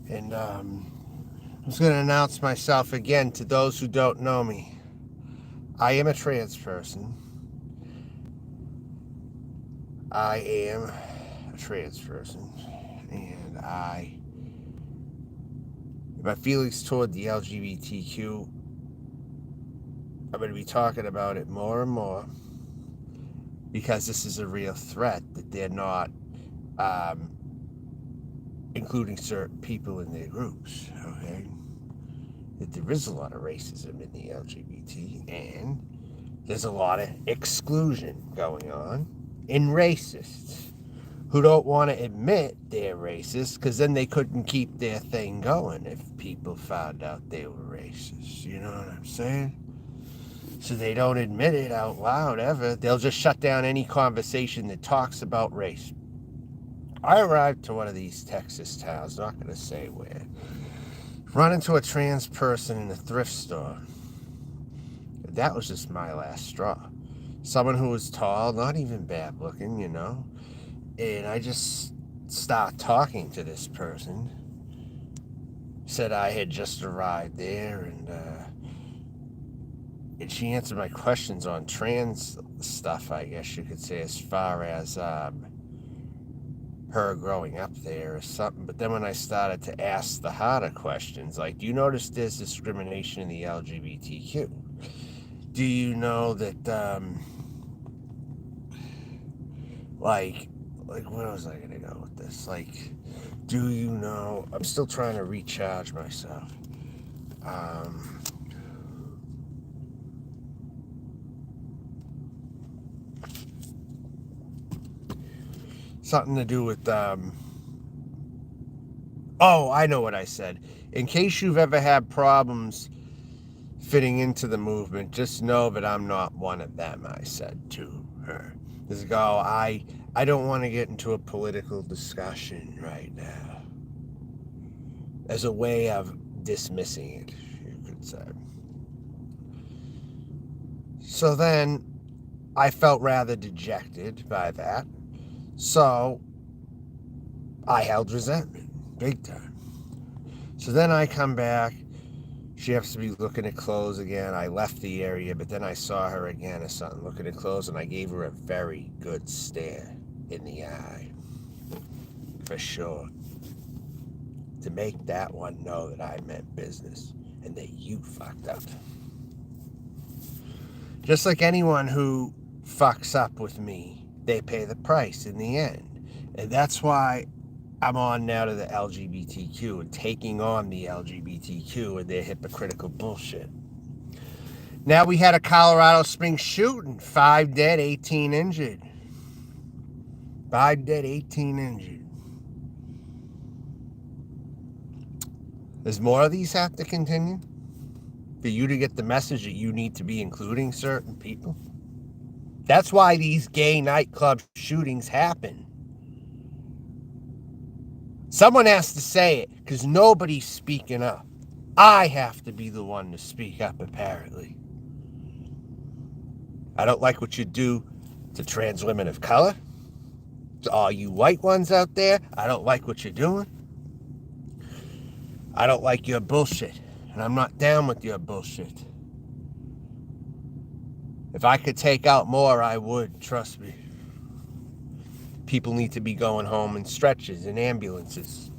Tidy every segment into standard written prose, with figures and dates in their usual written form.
And I'm just going to announce myself again to those who don't know me. I am a trans person. I am a trans person. And my feelings toward the LGBTQ, I'm going to be talking about it more and more because this is a real threat that they're not um, including certain people in their groups, okay? That there is a lot of racism in the LGBT, and there's a lot of exclusion going on in racists who don't want to admit they're racist because then they couldn't keep their thing going if people found out they were racist. You know what I'm saying? So they don't admit it out loud ever. They'll just shut down any conversation that talks about race. I arrived to one of these Texas towns, not going to say where, run into a trans person in a thrift store. That was just my last straw. Someone who was tall, not even bad looking, you know. And I just started talking to this person. Said I had just arrived there, and she answered my questions on trans stuff, I guess you could say, as far as her growing up there or something. But then when I started to ask the harder questions, like, do you notice there's discrimination in the LGBTQ? Do you know that, like, where was I going to go with this? Like, do you know, I'm still trying to recharge myself. Um, Something to do with, oh, I know what I said. In case you've ever had problems fitting into the movement, just know that I'm not one of them, I said to her. This girl, I don't want to get into a political discussion right now. As a way of dismissing it, you could say. So then I felt rather dejected by that. So I held resentment, big time. So then I come back. She has to be looking at clothes again. I left the area, but then I saw her again or something looking at clothes, and I gave her a very good stare in the eye, for sure, to make that one know that I meant business and that you fucked up. Just like anyone who fucks up with me, they pay the price in the end. And that's why I'm on now to the LGBTQ and taking on the LGBTQ and their hypocritical bullshit. Now we had a Colorado Springs shooting. 5 dead, 18 injured. 5 dead, 18 injured. Does more of these have to continue? For you to get the message that you need to be including certain people? That's why these gay nightclub shootings happen. Someone has to say it, because nobody's speaking up. I have to be the one to speak up, apparently. I don't like what you do to trans women of color. To all you white ones out there, I don't like what you're doing. I don't like your bullshit, and I'm not down with your bullshit. If I could take out more, I would, trust me. People need to be going home in stretchers and ambulances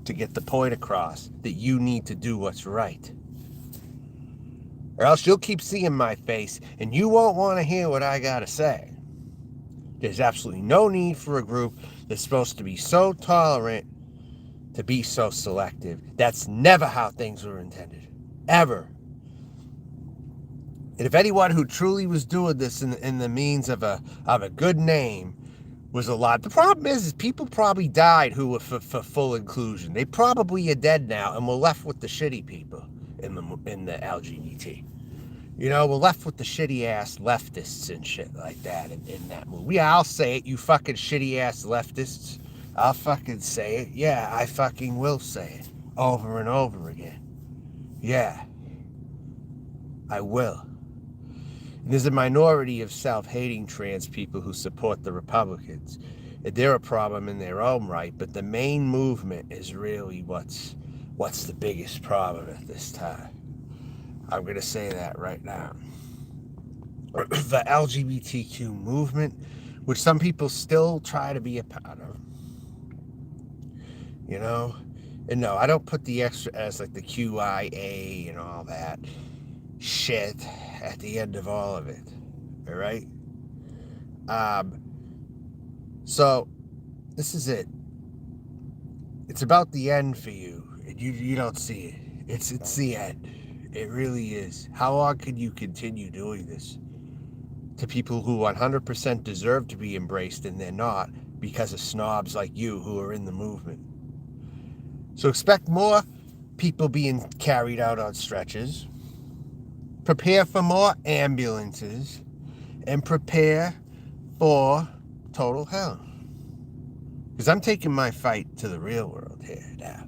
to get the point across that you need to do what's right. Or else you'll keep seeing my face and you won't want to hear what I gotta say. There's absolutely no need for a group that's supposed to be so tolerant to be so selective. That's never how things were intended. Ever. And if anyone who truly was doing this in the means of a good name was a lot. The problem is people probably died who were for full inclusion. They probably are dead now, and we're left with the shitty people in the LGBT. You know, we're left with the shitty ass leftists and shit like that in that movie. Yeah, I'll say it, you fucking shitty ass leftists. I'll fucking say it. Yeah, I fucking will say it over and over again. Yeah, I will. And there's a minority of self-hating trans people who support the Republicans. They're a problem in their own right, but the main movement is really what's the biggest problem at this time. I'm going to say that right now. The LGBTQ movement, which some people still try to be a part of, you know? And no, I don't put the extra as like the QIA and all that shit at the end of all of it. All right? So this is it. It's about the end for you. And you don't see it. It's the end. It really is. How long can you continue doing this to people who 100% deserve to be embraced and they're not because of snobs like you who are in the movement? So expect more people being carried out on stretchers. Prepare for more ambulances. And prepare for total hell. Because I'm taking my fight to the real world here now.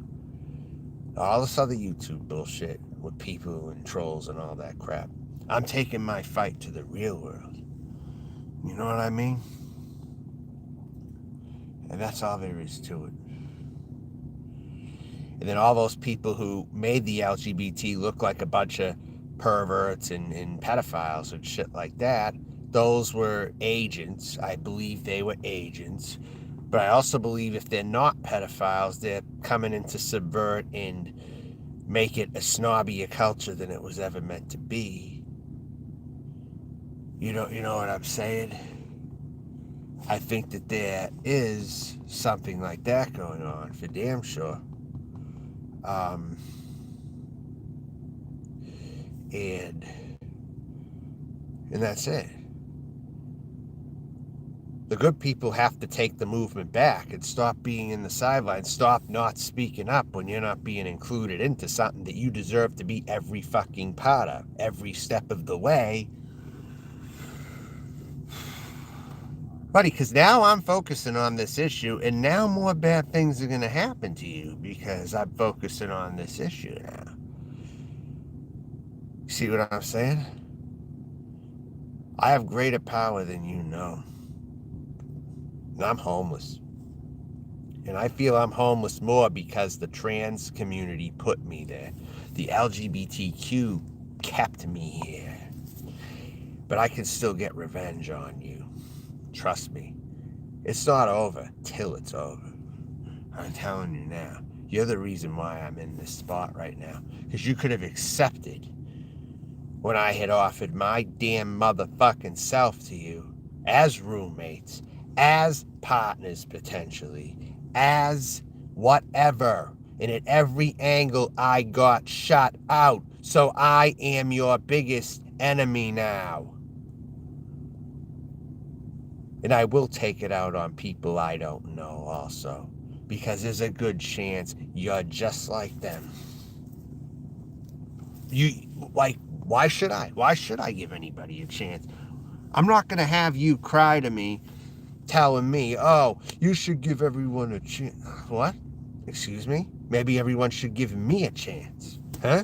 All this other YouTube bullshit with people and trolls and all that crap. I'm taking my fight to the real world. You know what I mean? And that's all there is to it. And then all those people who made the LGBT look like a bunch of perverts and pedophiles and shit like that, those were agents. I believe they were agents. But I also believe if they're not pedophiles, they're coming in to subvert and make it a snobbier culture than it was ever meant to be. You know what I'm saying? I think that there is something like that going on, for damn sure. And that's it. The good people have to take the movement back and stop being in the sidelines. Stop not speaking up when you're not being included into something that you deserve to be every fucking part of, every step of the way. Buddy, because now I'm focusing on this issue, and now more bad things are going to happen to you because I'm focusing on this issue now. See what I'm saying? I have greater power than you know. And I'm homeless. And I feel I'm homeless more because the trans community put me there. The LGBTQ kept me here. But I can still get revenge on you. Trust me. It's not over till it's over. I'm telling you now. You're the reason why I'm in this spot right now. Because you could have accepted when I had offered my damn motherfucking self to you as roommates, as partners potentially, as whatever. And at every angle I got shut out. So I am your biggest enemy now. And I will take it out on people I don't know also. Because there's a good chance you're just like them. Why should I? Why should I give anybody a chance? I'm not going to have you cry to me telling me, oh, you should give everyone a chance. What? Excuse me? Maybe everyone should give me a chance. Huh?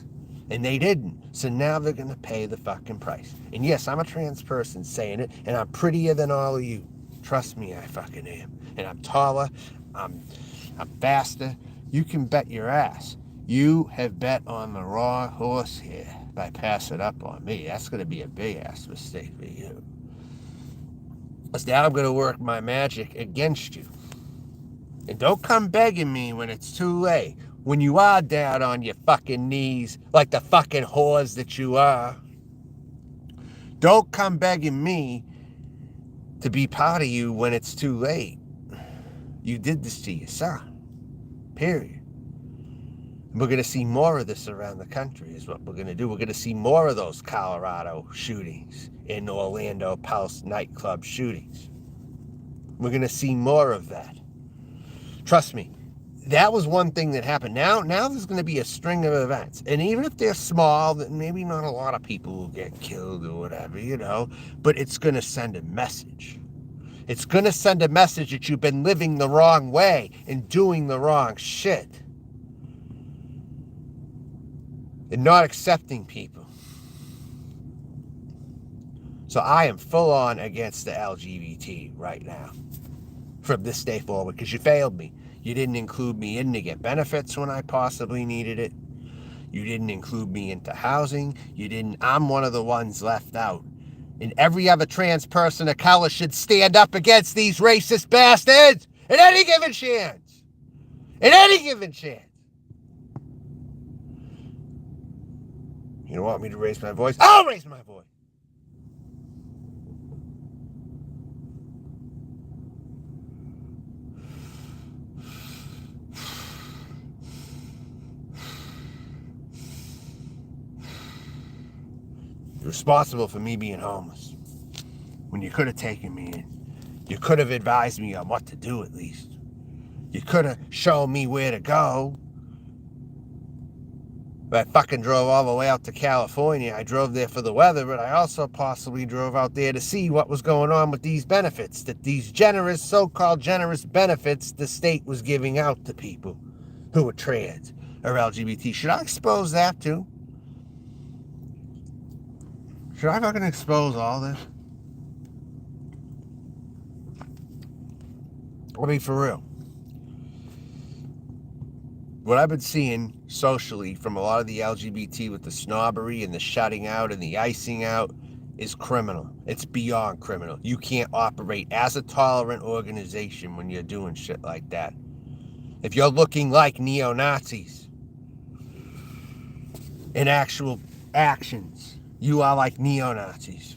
And they didn't. So now they're going to pay the fucking price. And yes, I'm a trans person saying it, and I'm prettier than all of you. Trust me, I fucking am. And I'm taller. I'm faster. You can bet your ass. You have bet on the wrong horse here by passing up on me. That's going to be a big-ass mistake for you. Because now I'm going to work my magic against you. And don't come begging me when it's too late. When you are down on your fucking knees like the fucking whores that you are. Don't come begging me to be part of you when it's too late. You did this to your son. Period. And we're going to see more of this around the country is what we're going to do. We're going to see more of those Colorado shootings and Orlando Pulse nightclub shootings. We're going to see more of that. Trust me. That was one thing that happened. Now there's going to be a string of events. And even if they're small, maybe not a lot of people will get killed or whatever, you know. But it's going to send a message. It's going to send a message that you've been living the wrong way and doing the wrong shit. And not accepting people. So I am full on against the LGBT right now. from this day forward, because you failed me. You didn't include me in to get benefits when I possibly needed it. You didn't include me into housing. I'm one of the ones left out. And every other trans person of color should stand up against these racist bastards at any given chance. At any given chance. You don't want me to raise my voice? I'll raise my voice. You're responsible for me being homeless when you could have taken me in. You could have advised me on what to do at least. You could have shown me where to go. But I fucking drove all the way out to California. I drove there for the weather, but I also possibly drove out there to see what was going on with these benefits, that these generous, so-called generous benefits the state was giving out to people who were trans or LGBT. Should I expose that too? Should I fucking expose all this? I mean, for real. What I've been seeing socially from a lot of the LGBT with the snobbery and the shutting out and the icing out is criminal. It's beyond criminal. You can't operate as a tolerant organization when you're doing shit like that. If you're looking like neo-Nazis in actual actions, you are like neo-Nazis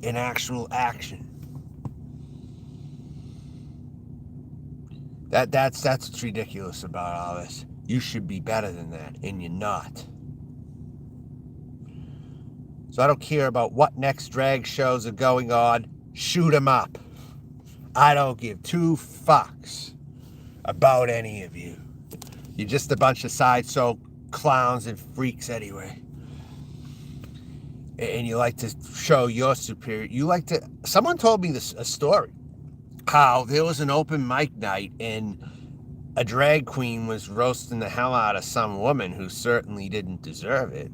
in actual action. That's what's ridiculous about all this. You should be better than that, and you're not. So I don't care about what next drag shows are going on. Shoot them up. I don't give two fucks about any of you. You're just a bunch of sideshow clowns and freaks anyway. And you like to show your superior. Someone told me a story. How there was an open mic night and a drag queen was roasting the hell out of some woman who certainly didn't deserve it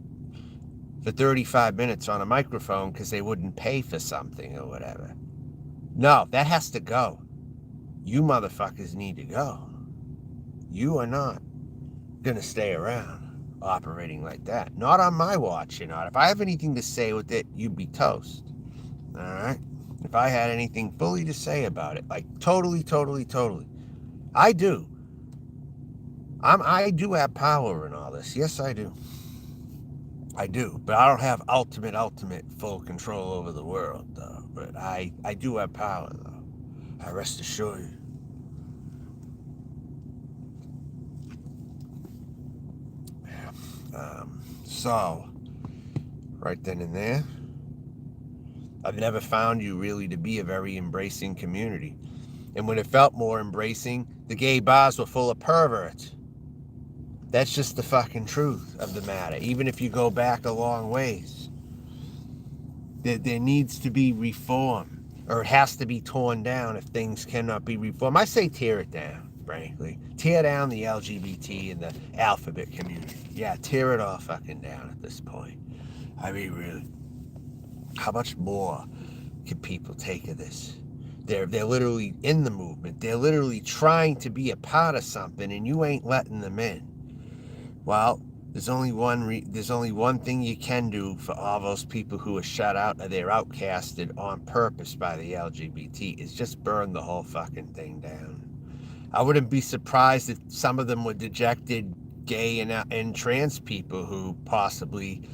for 35 minutes on a microphone because they wouldn't pay for something or whatever. No, that has to go. You motherfuckers need to go. You are not going to stay around operating like that. Not on my watch, you're not. If I have anything to say with it, you'd be toast. All right? If I had anything fully to say about it, like totally, I do. I do have power in all this. Yes, I do. I do. But I don't have ultimate full control over the world, though. But I do have power, though. I rest assured you. So, right then and there, I've never found you really to be a very embracing community. And when it felt more embracing, the gay bars were full of perverts. That's just the fucking truth of the matter. Even if you go back a long ways, there needs to be reform, or it has to be torn down if things cannot be reformed. I say tear it down, frankly. Tear down the LGBT and the alphabet community. Yeah, tear it all fucking down at this point. I mean, really. How much more can people take of this? They're literally in the movement. They're literally trying to be a part of something, and you ain't letting them in. Well, there's only one thing you can do for all those people who are shut out or they're outcasted on purpose by the LGBT is just burn the whole fucking thing down. I wouldn't be surprised if some of them were dejected gay and trans people who possibly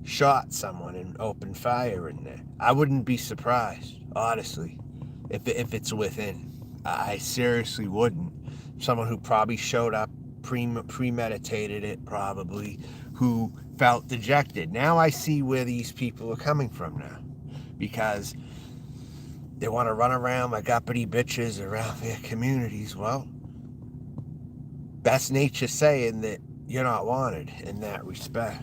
shot someone and opened fire in there. I wouldn't be surprised, honestly, if it's within. I seriously wouldn't. Someone who probably showed up, premeditated it probably, who felt dejected. Now I see where these people are coming from now, because they want to run around like uppity bitches around their communities. Well, that's nature saying that you're not wanted in that respect.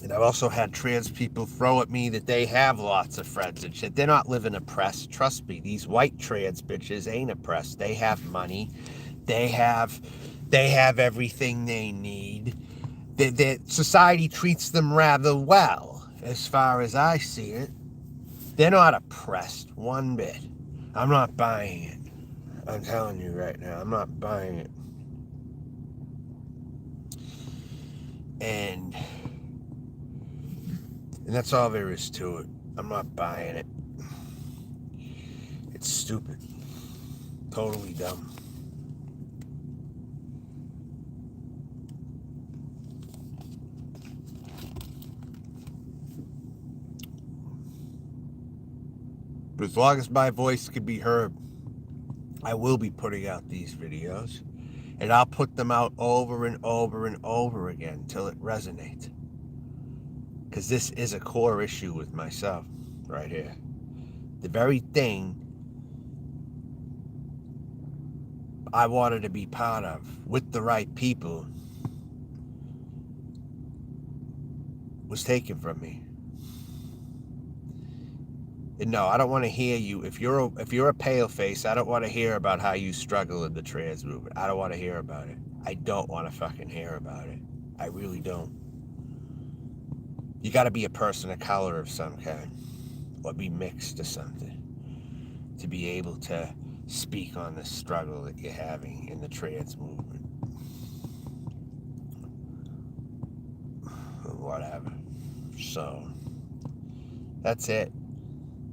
And I've also had trans people throw at me that they have lots of friends and shit. They're not living oppressed. Trust me, these white trans bitches ain't oppressed. They have money. They have everything they need. Society treats them rather well, as far as I see it. They're not oppressed one bit. I'm not buying it. I'm telling you right now, I'm not buying it. And that's all there is to it. I'm not buying it. It's stupid. Totally dumb. But as long as my voice can be heard, I will be putting out these videos. And I'll put them out over and over and over again until it resonates. Because this is a core issue with myself right here. The very thing I wanted to be part of with the right people was taken from me. And no, I don't want to hear you. If you're a pale face, I don't want to hear about how you struggle in the trans movement. I don't want to hear about it. I don't want to fucking hear about it. I really don't. You got to be a person of color of some kind, or be mixed or something, to be able to speak on the struggle that you're having in the trans movement. Whatever. So that's it.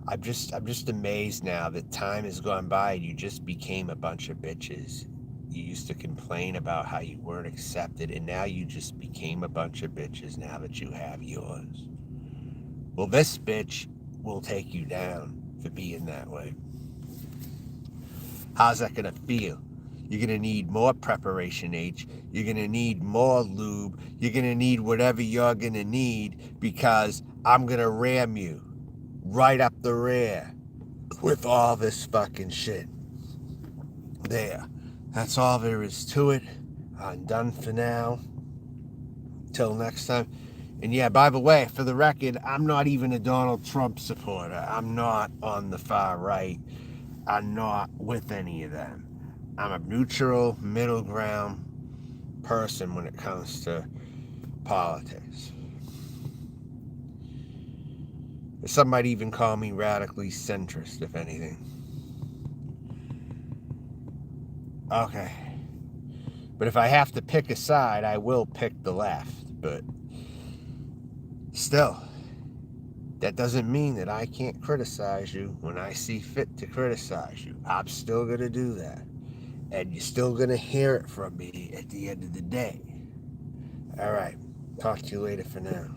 I'm just amazed now that time has gone by and you just became a bunch of bitches. You used to complain about how you weren't accepted, and now you just became a bunch of bitches now that you have yours. Well, this bitch will take you down for being that way. How's that gonna feel? You're gonna need more preparation H. You're gonna need more lube. You're gonna need whatever you're gonna need, because I'm gonna ram you right up the rear with all this fucking shit. There. That's all there is to it. I'm done for now. Till next time. And yeah, by the way, for the record, I'm not even a Donald Trump supporter. I'm not on the far right. I'm not with any of them. I'm a neutral, middle ground person when it comes to politics. Some might even call me radically centrist, if anything. Okay. But if I have to pick a side, I will pick the left. But still, that doesn't mean that I can't criticize you when I see fit to criticize you. I'm still going to do that. And you're still going to hear it from me at the end of the day. All right. Talk to you later for now.